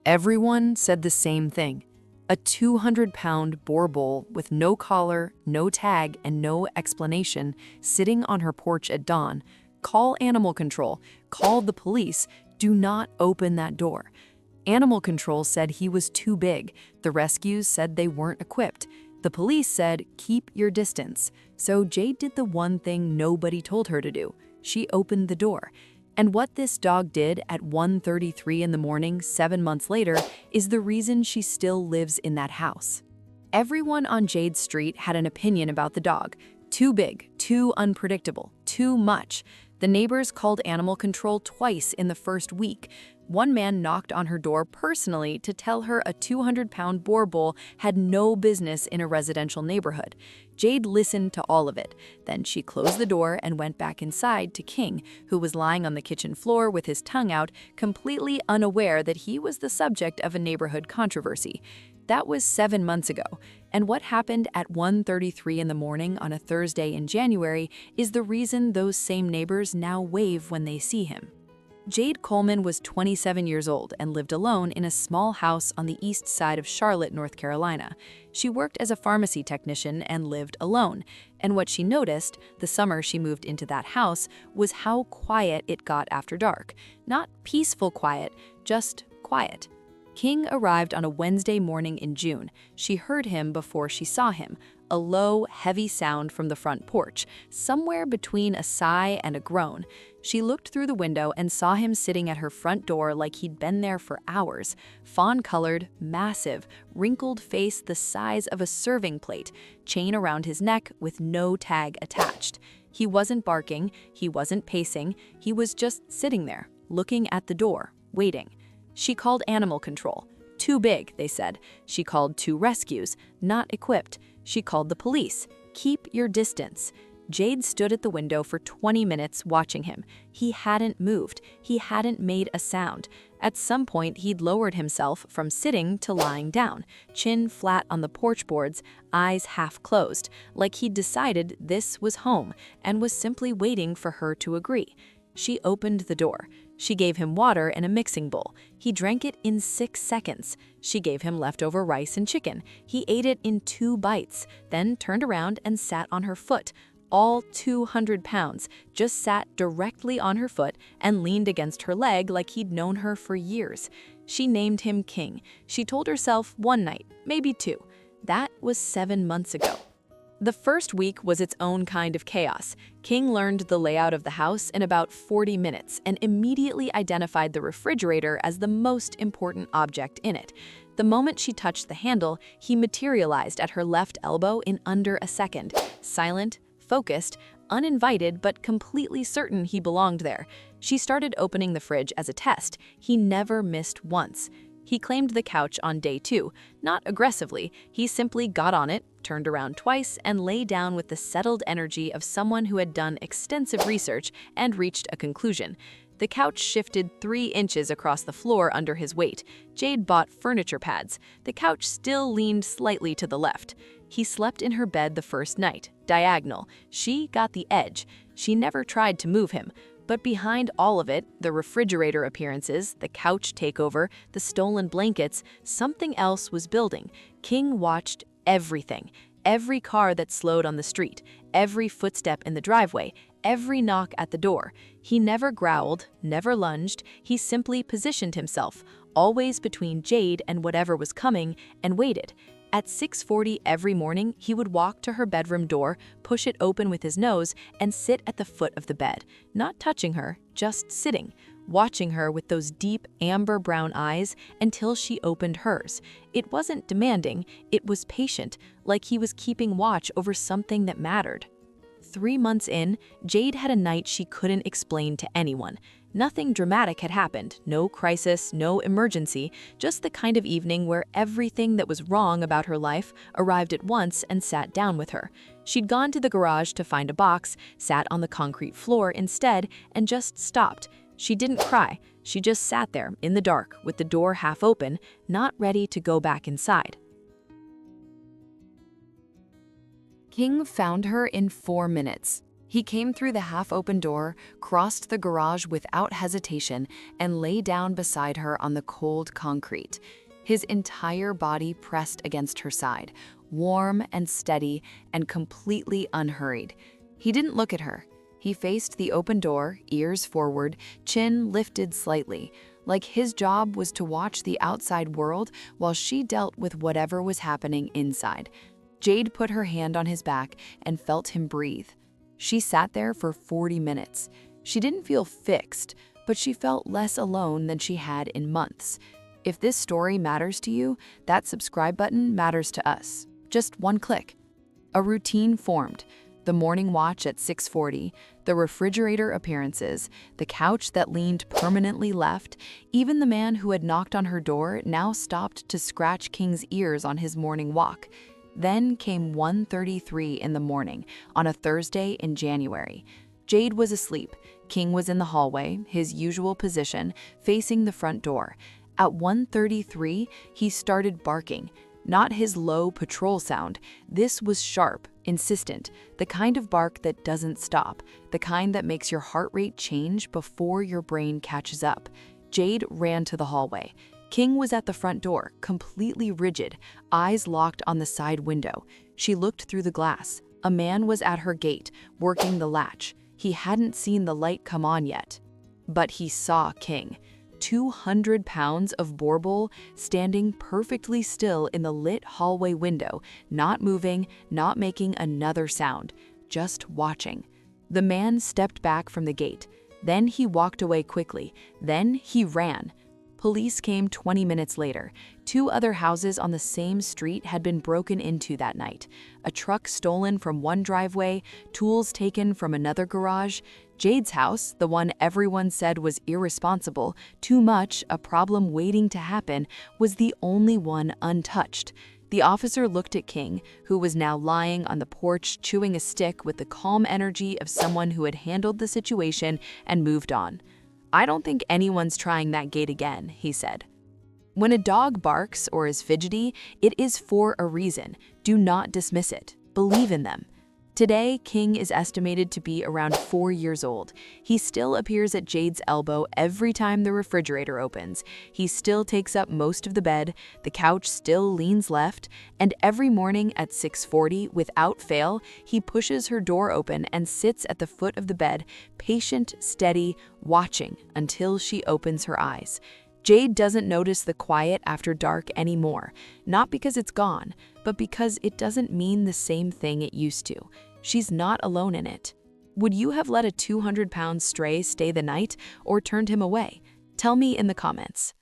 Everyone said the same thing. A 200-pound Boerboel with no collar, no tag, and no explanation sitting on her porch at dawn. Call animal control. Call the police. Do not open that door. Animal control said he was too big. The rescues said they weren't equipped. The police said, keep your distance. So Jade did the one thing nobody told her to do. She opened the door. And what this dog did at 1:33 in the morning 7 months later is the reason she still lives in that house. Everyone on Jade's street had an opinion about the dog. Too big, too unpredictable, too much. The neighbors called animal control twice in the first week. One man knocked on her door personally to tell her a 200-pound Boerboel had no business in a residential neighborhood. Jade listened to all of it. Then she closed the door and went back inside to King, who was lying on the kitchen floor with his tongue out, completely unaware that he was the subject of a neighborhood controversy. That was 7 months ago, and what happened at 1:33 in the morning on a Thursday in January is the reason those same neighbors now wave when they see him. Jade Coleman was 27 years old and lived alone in a small house on the east side of Charlotte, North Carolina. She worked as a pharmacy technician and lived alone, and what she noticed the summer she moved into that house was how quiet it got after dark. Not peaceful quiet, just quiet. King arrived on a Wednesday morning in June. She heard him before she saw him, a low, heavy sound from the front porch, somewhere between a sigh and a groan. She looked through the window and saw him sitting at her front door like he'd been there for hours, fawn-colored, massive, wrinkled face the size of a serving plate, chain around his neck with no tag attached. He wasn't barking, he wasn't pacing, he was just sitting there, looking at the door, waiting. She called animal control. Too big, they said. She called 2 rescues, not equipped. She called the police. Keep your distance. Jade stood at the window for 20 minutes watching him. He hadn't moved. He hadn't made a sound. At some point, he'd lowered himself from sitting to lying down, chin flat on the porch boards, eyes half closed, like he'd decided this was home and was simply waiting for her to agree. She opened the door. She gave him water in a mixing bowl. He drank it in 6 seconds. She gave him leftover rice and chicken. He ate it in 2 bites, then turned around and sat on her foot. All 200 pounds, just sat directly on her foot and leaned against her leg like he'd known her for years. She named him King. She told herself 1 night, maybe 2. That was 7 months ago. The first week was its own kind of chaos. King learned the layout of the house in about 40 minutes and immediately identified the refrigerator as the most important object in it. The moment she touched the handle, he materialized at her left elbow in under a second, silent, focused, uninvited, but completely certain he belonged there. She started opening the fridge as a test. He never missed once. He claimed the couch on day 2, not aggressively. He simply got on it, turned around twice, and lay down with the settled energy of someone who had done extensive research and reached a conclusion. The couch shifted 3 inches across the floor under his weight. Jade bought furniture pads. The couch still leaned slightly to the left. He slept in her bed the first night, diagonal. She got the edge. She never tried to move him. But behind all of it, the refrigerator appearances, the couch takeover, the stolen blankets, something else was building. King watched everything. Every car that slowed on the street, every footstep in the driveway, every knock at the door. He never growled, never lunged. He simply positioned himself, always between Jade and whatever was coming, and waited. At 6:40 every morning, he would walk to her bedroom door, push it open with his nose, and sit at the foot of the bed, not touching her, just sitting, watching her with those deep amber-brown eyes until she opened hers. It wasn't demanding, it was patient, like he was keeping watch over something that mattered. 3 months in, Jade had a night she couldn't explain to anyone. Nothing dramatic had happened, no crisis, no emergency, just the kind of evening where everything that was wrong about her life arrived at once and sat down with her. She'd gone to the garage to find a box, sat on the concrete floor instead, and just stopped. She didn't cry. She just sat there in the dark with the door half open, not ready to go back inside. King found her in 4 minutes. He came through the half-open door, crossed the garage without hesitation, and lay down beside her on the cold concrete. His entire body pressed against her side, warm and steady and completely unhurried. He didn't look at her. He faced the open door, ears forward, chin lifted slightly, like his job was to watch the outside world while she dealt with whatever was happening inside. Jade put her hand on his back and felt him breathe. She sat there for 40 minutes. She didn't feel fixed, but she felt less alone than she had in months. If this story matters to you, that subscribe button matters to us. Just one click. A routine formed. The morning watch at 6:40, the refrigerator appearances, the couch that leaned permanently left, even the man who had knocked on her door now stopped to scratch King's ears on his morning walk. Then came 1:33 in the morning, on a Thursday in January. Jade was asleep. King was in the hallway, his usual position, facing the front door. At 1:33, he started barking. Not his low patrol sound. This was sharp, insistent, the kind of bark that doesn't stop, the kind that makes your heart rate change before your brain catches up. Jade ran to the hallway. King was at the front door, completely rigid, eyes locked on the side window. She looked through the glass. A man was at her gate, working the latch. He hadn't seen the light come on yet. But he saw King. 200 pounds of Boerboel standing perfectly still in the lit hallway window, not moving, not making another sound, just watching. The man stepped back from the gate. Then he walked away quickly. Then he ran. Police came 20 minutes later. 2 other houses on the same street had been broken into that night. A truck stolen from one driveway, tools taken from another garage. Jade's house, the one everyone said was irresponsible, too much, a problem waiting to happen, was the only one untouched. The officer looked at King, who was now lying on the porch chewing a stick with the calm energy of someone who had handled the situation and moved on. "I don't think anyone's trying that gate again," he said. When a dog barks or is fidgety, it is for a reason. Do not dismiss it. Believe in them. Today, King is estimated to be around 4 years old. He still appears at Jade's elbow every time the refrigerator opens. He still takes up most of the bed, the couch still leans left, and every morning at 6:40, without fail, he pushes her door open and sits at the foot of the bed, patient, steady, watching until she opens her eyes. Jade doesn't notice the quiet after dark anymore, not because it's gone, but because it doesn't mean the same thing it used to. She's not alone in it. Would you have let a 200-pound stray stay the night or turned him away? Tell me in the comments.